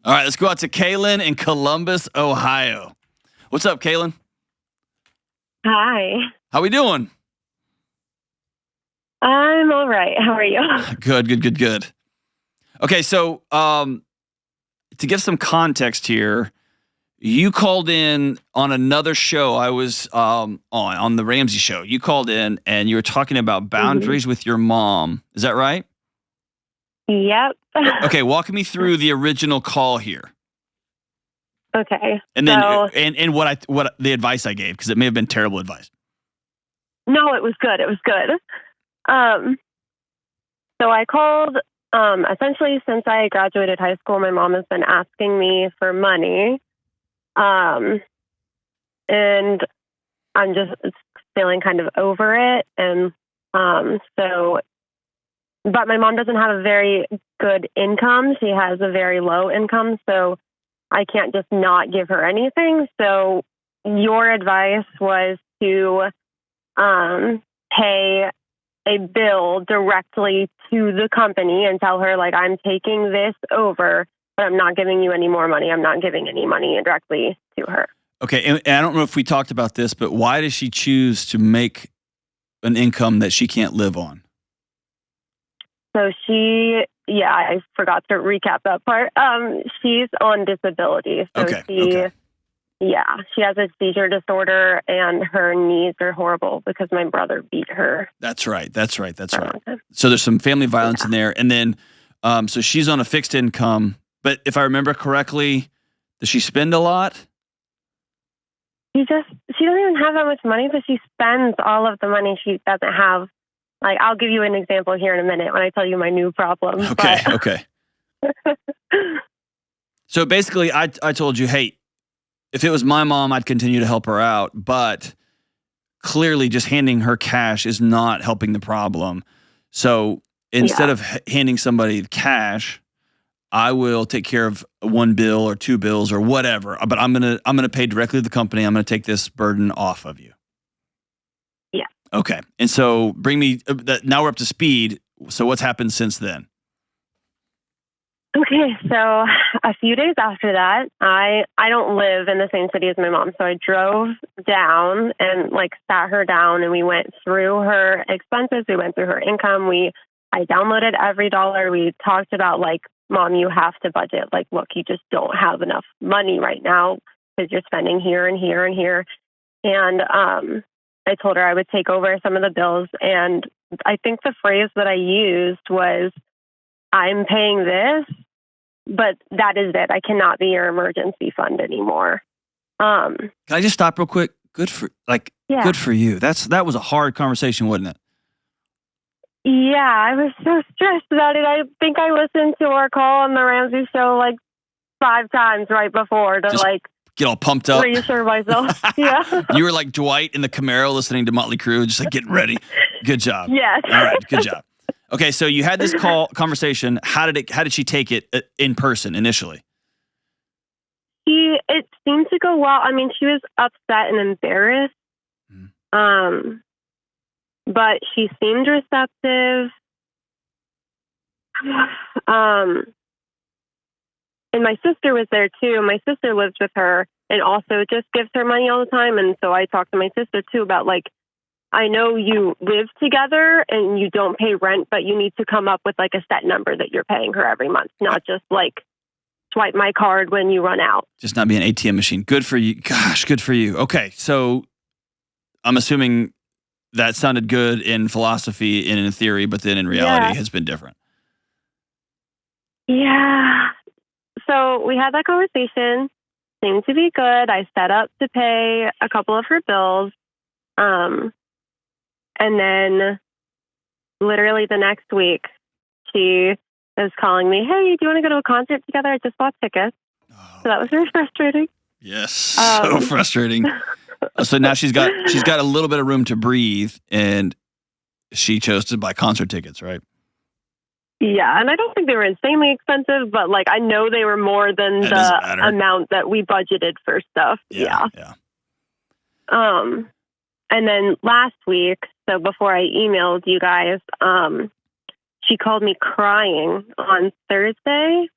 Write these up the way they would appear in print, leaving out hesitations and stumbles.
All right, let's go out to Kaylin in Columbus, Ohio. What's up, Kaylin? Hi. How we doing? I'm all right. How are you? Good. Okay, so to give some context here, you called in on another show I was on the Ramsey show. You called in and you were talking about boundaries with your mom. Is that right? Yep. Okay, walk me through the original call here. Okay. And then and what the advice I gave, because it may have been terrible advice. No, it was good. It was good. So I called essentially since I graduated high school, my mom has been asking me for money. And I'm just feeling kind of over it. And but my mom doesn't have a very good income. She has a very low income. So I can't just not give her anything. So your advice was to pay a bill directly to the company and tell her, like, I'm taking this over, but I'm not giving you any more money. I'm not giving any money directly to her. Okay, and I don't know if we talked about this, but why does she choose to make an income that she can't live on? So I forgot to recap that part. She's on disability. So Okay. She has a seizure disorder and her knees are horrible because my brother beat her. That's right. So there's some family violence in there. And then, so she's on a fixed income, but if I remember correctly, does she spend a lot? She doesn't even have that much money, but she spends all of the money she doesn't have. Like, I'll give you an example here in a minute when I tell you my new problem. Okay. So basically, I told you, hey, if it was my mom, I'd continue to help her out. But clearly, just handing her cash is not helping the problem. So instead of handing somebody cash, I will take care of one bill or two bills or whatever. But I'm gonna pay directly to the company. I'm gonna take this burden off of you. Yeah. Okay. And so bring me. Now we're up to speed. So what's happened since then? Okay, so a few days after that, I don't live in the same city as my mom, so I drove down and sat her down and we went through her expenses, we went through her income, I downloaded every dollar, we talked about Mom, you have to budget, look, you just don't have enough money right now because you're spending here and here and here. And I told her I would take over some of the bills, and I think the phrase that I used was, I'm paying this, but that is it. I cannot be your emergency fund anymore. Can I just stop real quick? Good for you. That was a hard conversation, wasn't it? Yeah, I was so stressed about it. I think I listened to our call on the Ramsey show 5 times right before to just get all pumped up, reassure myself. Yeah. You were like Dwight in the Camaro listening to Motley Crue, just getting ready. Good job. Yes. All right. Good job. Okay, so you had this conversation. How did she take it in person initially? It seemed to go well. I mean, she was upset and embarrassed. But she seemed receptive. And my sister was there too. My sister lives with her and also just gives her money all the time. And so I talked to my sister too about I know you live together and you don't pay rent, but you need to come up with a set number that you're paying her every month, not just swipe my card when you run out. Just not be an ATM machine. Good for you. Gosh, good for you. Okay, so I'm assuming that sounded good in philosophy and in theory, but then in reality has been different. Yeah. So we had that conversation. Seemed to be good. I set up to pay a couple of her bills. And then literally the next week, she was calling me, hey, do you want to go to a concert together? I just bought tickets. Oh. So that was very frustrating. Yes, so frustrating. So now she's got a little bit of room to breathe, and she chose to buy concert tickets, right? Yeah, and I don't think they were insanely expensive, but I know they were more than the amount that we budgeted for stuff. Yeah. And then last week, so before I emailed you guys, she called me crying on Thursday.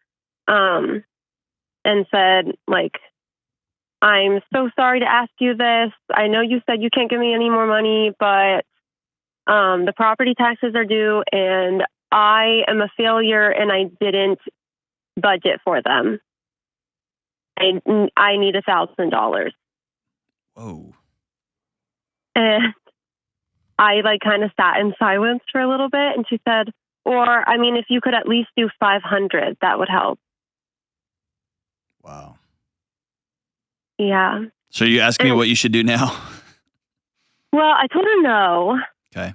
and said, like, I'm so sorry to ask you this. I know you said you can't give me any more money, but the property taxes are due and I am a failure and I didn't budget for them. I need $1,000. Whoa. And I like kind of sat in silence for a little bit, and she said, or, I mean, if you could at least do 500, that would help. Wow. Yeah. So you asking me what you should do now? Well, I told her no. Okay.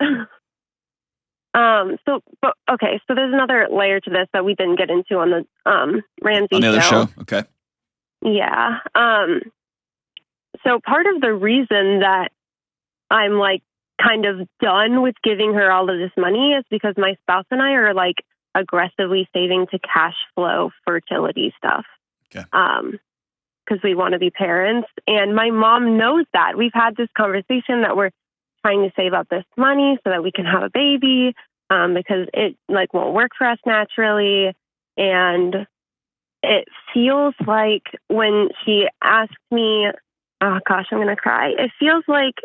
So there's another layer to this that we didn't get into on the Ramsey on the other show. Okay. Yeah. So part of the reason that I'm like kind of done with giving her all of this money is because my spouse and I are like aggressively saving to cash flow fertility stuff. Okay. Because we want to be parents. And my mom knows that. We've had this conversation that we're trying to save up this money so that we can have a baby, because it like won't work for us naturally. And it feels like when she asked me, oh gosh, I'm going to cry. It feels like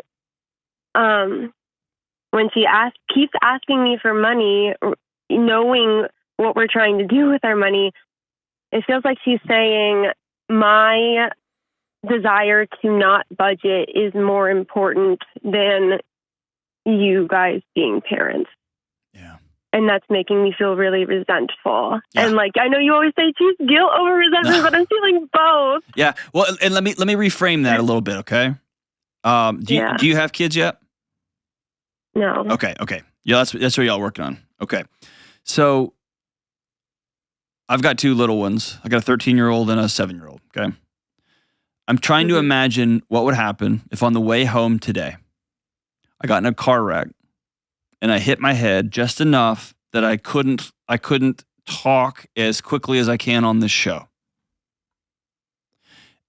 when she keeps asking me for money, knowing what we're trying to do with our money, it feels like she's saying, my desire to not budget is more important than you guys being parents. Yeah. And that's making me feel really resentful. Yeah. And like, I know you always say choose guilt over resentment, but I'm feeling both. Yeah. Well, and let me reframe that a little bit, okay? Do you have kids yet? No. Okay. Yeah, that's what y'all working on. Okay. So I've got two little ones. I got a 13-year-old and a 7-year-old, okay? I'm trying to imagine what would happen if on the way home today, I got in a car wreck and I hit my head just enough that I couldn't talk as quickly as I can on this show.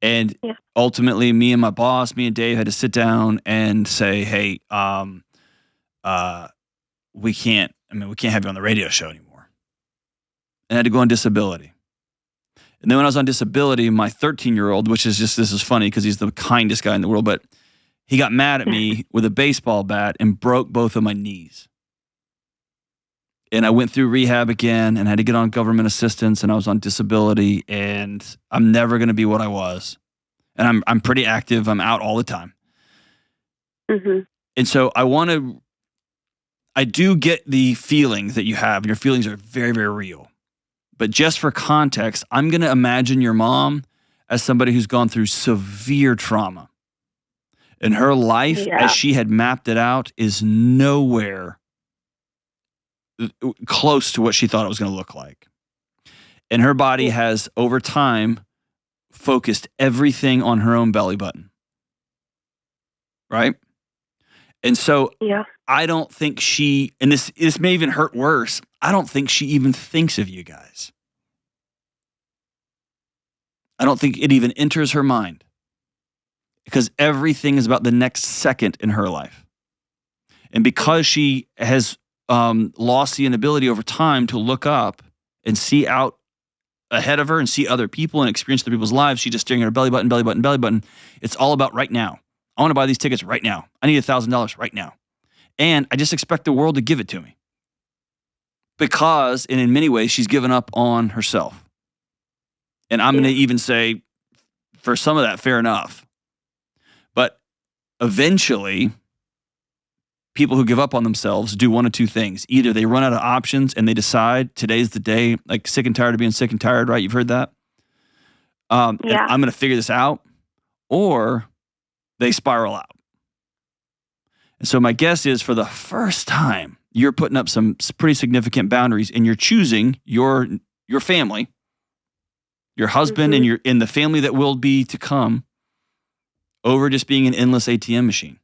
And ultimately, me and my boss, me and Dave had to sit down and say, hey, we can't have you on the radio show anymore. And I had to go on disability. And then when I was on disability, my 13-year-old, which is just, this is funny because he's the kindest guy in the world, but he got mad at me with a baseball bat and broke both of my knees. And I went through rehab again and had to get on government assistance, and I was on disability, and I'm never going to be what I was. And I'm pretty active. I'm out all the time. Mm-hmm. And so I do get the feelings that you have, and your feelings are very, very real. But just for context, I'm going to imagine your mom as somebody who's gone through severe trauma. And her life, as she had mapped it out, is nowhere close to what she thought it was going to look like. And her body has, over time, focused everything on her own belly button. Right? And so I don't think she, and this may even hurt worse, I don't think she even thinks of you guys. I don't think it even enters her mind. Because everything is about the next second in her life. And because she has lost the inability over time to look up and see out ahead of her and see other people and experience other people's lives, she's just staring at her belly button, belly button, belly button. It's all about right now. I want to buy these tickets right now. I need $1,000 right now. And I just expect the world to give it to me. Because, and in many ways, she's given up on herself. And I'm going to even say, for some of that, fair enough. But eventually, people who give up on themselves do one of two things. Either they run out of options and they decide today's the day, like sick and tired of being sick and tired, right? You've heard that? And I'm going to figure this out. Or they spiral out. And so my guess is for the first time, you're putting up some pretty significant boundaries and you're choosing your family, your husband and the family that will be to come over just being an endless ATM machine.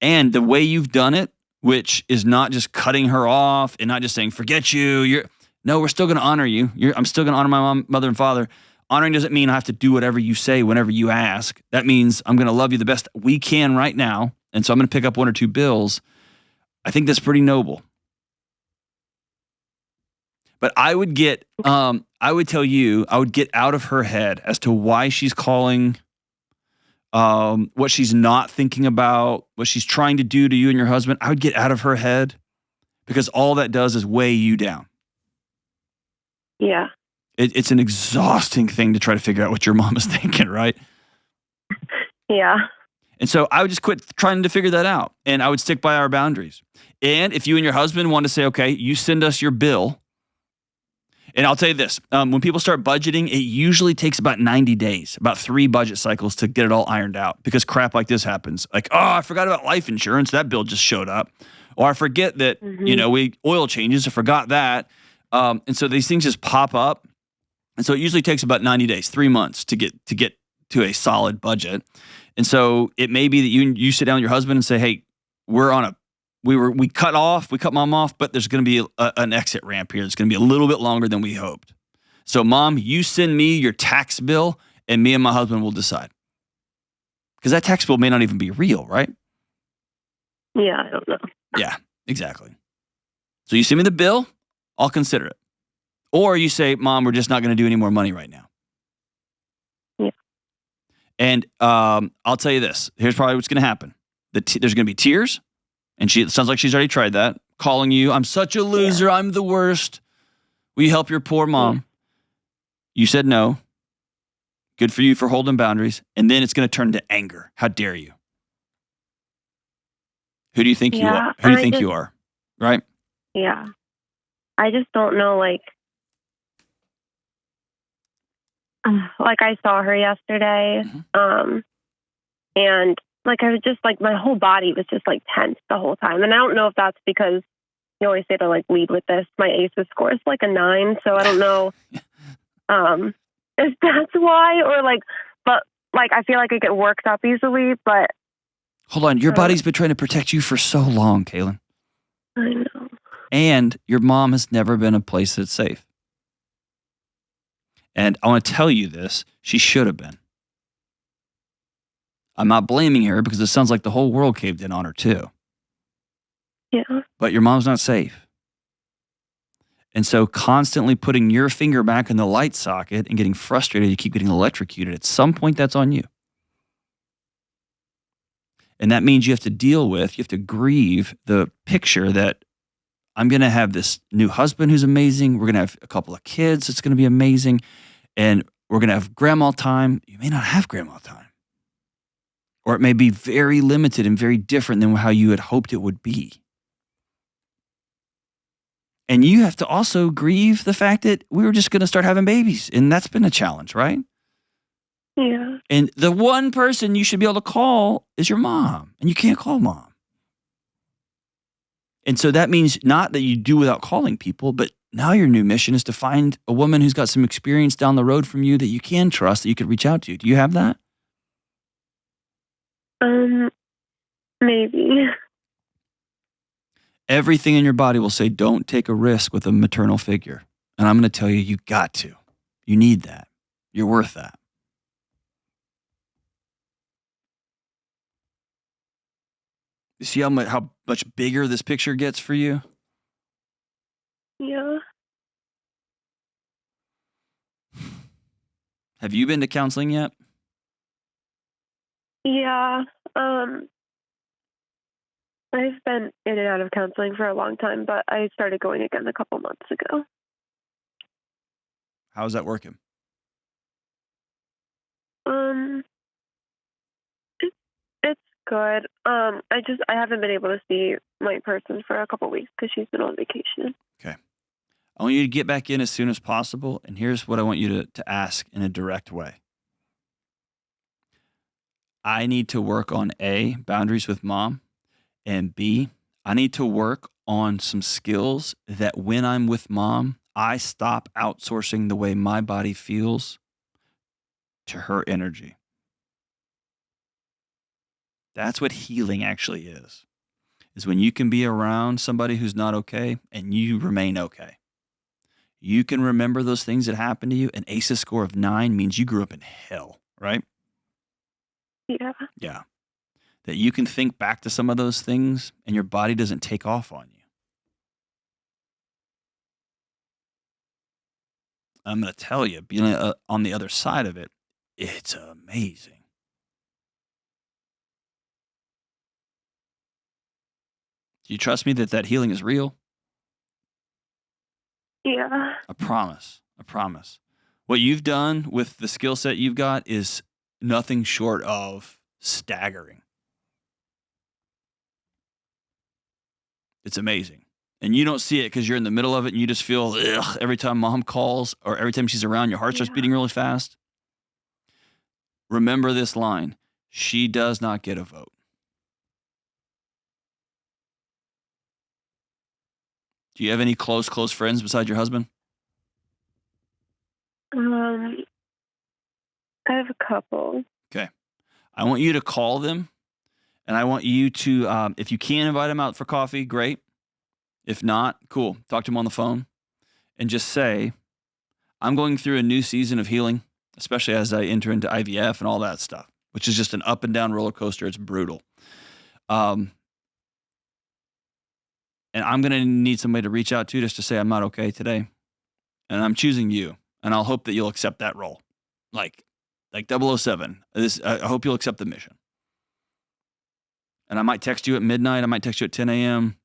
And the way you've done it, which is not just cutting her off and not just saying, forget you. No, we're still going to honor you. I'm still going to honor my mother and father. Honoring doesn't mean I have to do whatever you say whenever you ask. That means I'm going to love you the best we can right now. And so I'm going to pick up one or two bills. I think that's pretty noble. But I would get, I would tell you, I would get out of her head as to why she's calling, what she's not thinking about, what she's trying to do to you and your husband. I would get out of her head because all that does is weigh you down. Yeah. It's an exhausting thing to try to figure out what your mom is thinking, right? Yeah. And so I would just quit trying to figure that out, and I would stick by our boundaries. And if you and your husband want to say, okay, you send us your bill, and I'll tell you this, when people start budgeting, it usually takes about 90 days, about 3 budget cycles to get it all ironed out because crap like this happens. Like, oh, I forgot about life insurance. That bill just showed up. Or I forget that, we oil changes. I forgot that. And so these things just pop up. And so it usually takes about 90 days, 3 months to get to a solid budget. And so it may be that you sit down with your husband and say, hey, we cut mom off, but there's going to be an exit ramp here. It's going to be a little bit longer than we hoped. So mom, you send me your tax bill and me and my husband will decide. Because that tax bill may not even be real, right? Yeah, I don't know. Yeah, exactly. So you send me the bill, I'll consider it. Or you say, mom, we're just not going to do any more money right now. Yeah. And I'll tell you this. Here's probably what's going to happen. There's going to be tears. And it sounds like she's already tried that. Calling you, I'm such a loser. Yeah. I'm the worst. Will you help your poor mom? Yeah. You said no. Good for you for holding boundaries. And then it's going to turn to anger. How dare you? Who do you think you are? Who do you think you are? Right? Yeah. I just don't know, like I saw her yesterday. And like, I was just like, my whole body was just like tense the whole time. And I don't know if that's because you always say to like lead with this. My ACEs score is like a 9. So I don't know if that's why or like, but like, I feel like I get worked up easily, but. Hold on. Your body's been trying to protect you for so long, Kaylin. I know. And your mom has never been a place that's safe. And I want to tell you this, she should have been. I'm not blaming her because it sounds like the whole world caved in on her too. Yeah. But your mom's not safe. And so constantly putting your finger back in the light socket and getting frustrated, you keep getting electrocuted. At some point, that's on you. And that means you have to grieve the picture that I'm going to have this new husband who's amazing. We're going to have a couple of kids. It's going to be amazing. And we're going to have grandma time. You may not have grandma time. Or it may be very limited and very different than how you had hoped it would be. And you have to also grieve the fact that we were just going to start having babies. And that's been a challenge, right? Yeah. And the one person you should be able to call is your mom. And you can't call mom. And so that means not that you do without calling people, but now your new mission is to find a woman who's got some experience down the road from you that you can trust, that you could reach out to. Do you have that? Maybe. Everything in your body will say, don't take a risk with a maternal figure. And I'm going to tell you, you got to. You need that. You're worth that. You see how much bigger this picture gets for you? Yeah. Have you been to counseling yet? Yeah. I've been in and out of counseling for a long time, but I started going again a couple months ago. How's that working? It's good. I haven't been able to see my person for a couple weeks because she's been on vacation. Okay. I want you to get back in as soon as possible, and here's what I want you to ask in a direct way. I need to work on A, boundaries with mom, and B, I need to work on some skills that when I'm with mom, I stop outsourcing the way my body feels to her energy. That's what healing actually is when you can be around somebody who's not okay and you remain okay. You can remember those things that happened to you. An ACEs score of 9 means you grew up in hell, right? Yeah. Yeah. That you can think back to some of those things and your body doesn't take off on you. I'm going to tell you, being on the other side of it, it's amazing. Do you trust me that healing is real? Yeah. I promise. I promise. What you've done with the skill set you've got is nothing short of staggering. It's amazing. And you don't see it because you're in the middle of it and you just feel ugh, every time mom calls or every time she's around, your heart starts beating really fast. Remember this line. She does not get a vote. Do you have any close friends besides your husband? I have a couple. Okay. I want you to call them, and I want you to, if you can invite them out for coffee, great. If not, cool. Talk to them on the phone and just say, I'm going through a new season of healing, especially as I enter into IVF and all that stuff, which is just an up and down roller coaster. It's brutal. And I'm going to need somebody to reach out to just to say I'm not okay today. And I'm choosing you. And I'll hope that you'll accept that role. Like 007. I hope you'll accept the mission. And I might text you at midnight. I might text you at 10 a.m.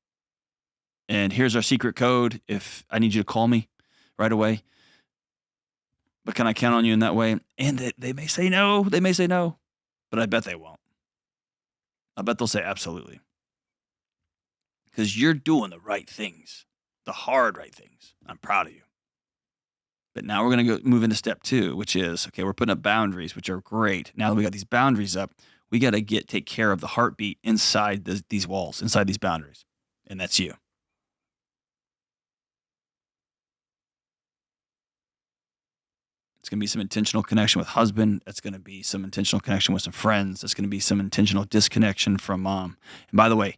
And here's our secret code if I need you to call me right away. But can I count on you in that way? And they may say no. They may say no. But I bet they won't. I bet they'll say absolutely. Because you're doing the right things, the hard right things. I'm proud of you. But now we're going to move into step 2, which is, okay, we're putting up boundaries, which are great. Now that we got these boundaries up, we got to take care of the heartbeat inside these walls, inside these boundaries. And that's you. It's going to be some intentional connection with husband. It's going to be some intentional connection with some friends. It's going to be some intentional disconnection from mom. And by the way,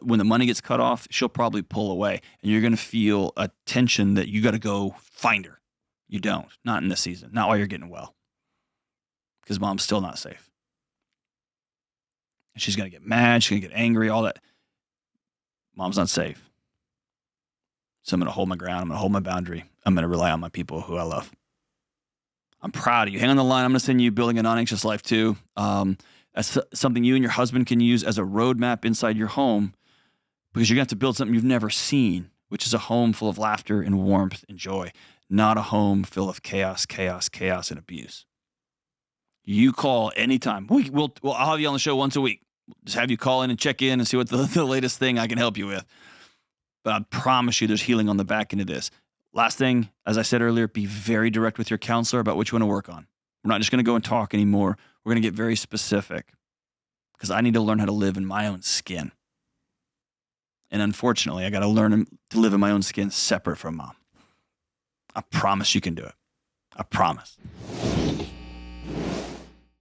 when the money gets cut off, she'll probably pull away. And you're going to feel a tension that you got to go find her. You don't. Not in this season. Not while you're getting well. Because mom's still not safe. And she's going to get mad. She's going to get angry. All that. Mom's not safe. So I'm going to hold my ground. I'm going to hold my boundary. I'm going to rely on my people who I love. I'm proud of you. Hang on the line. I'm going to send you Building a Non-Anxious Life too. That's something you and your husband can use as a roadmap inside your home, because you're going to have to build something you've never seen, which is a home full of laughter and warmth and joy, not a home full of chaos, and abuse. You call anytime. I'll have you on the show once a week. Just have you call in and check in and see what the latest thing I can help you with. But I promise you there's healing on the back end of this. Last thing, as I said earlier, be very direct with your counselor about what you want to work on. We're not just going to go and talk anymore. We're going to get very specific, because I need to learn how to live in my own skin. And unfortunately, I got to learn to live in my own skin separate from mom. I promise you can do it. I promise.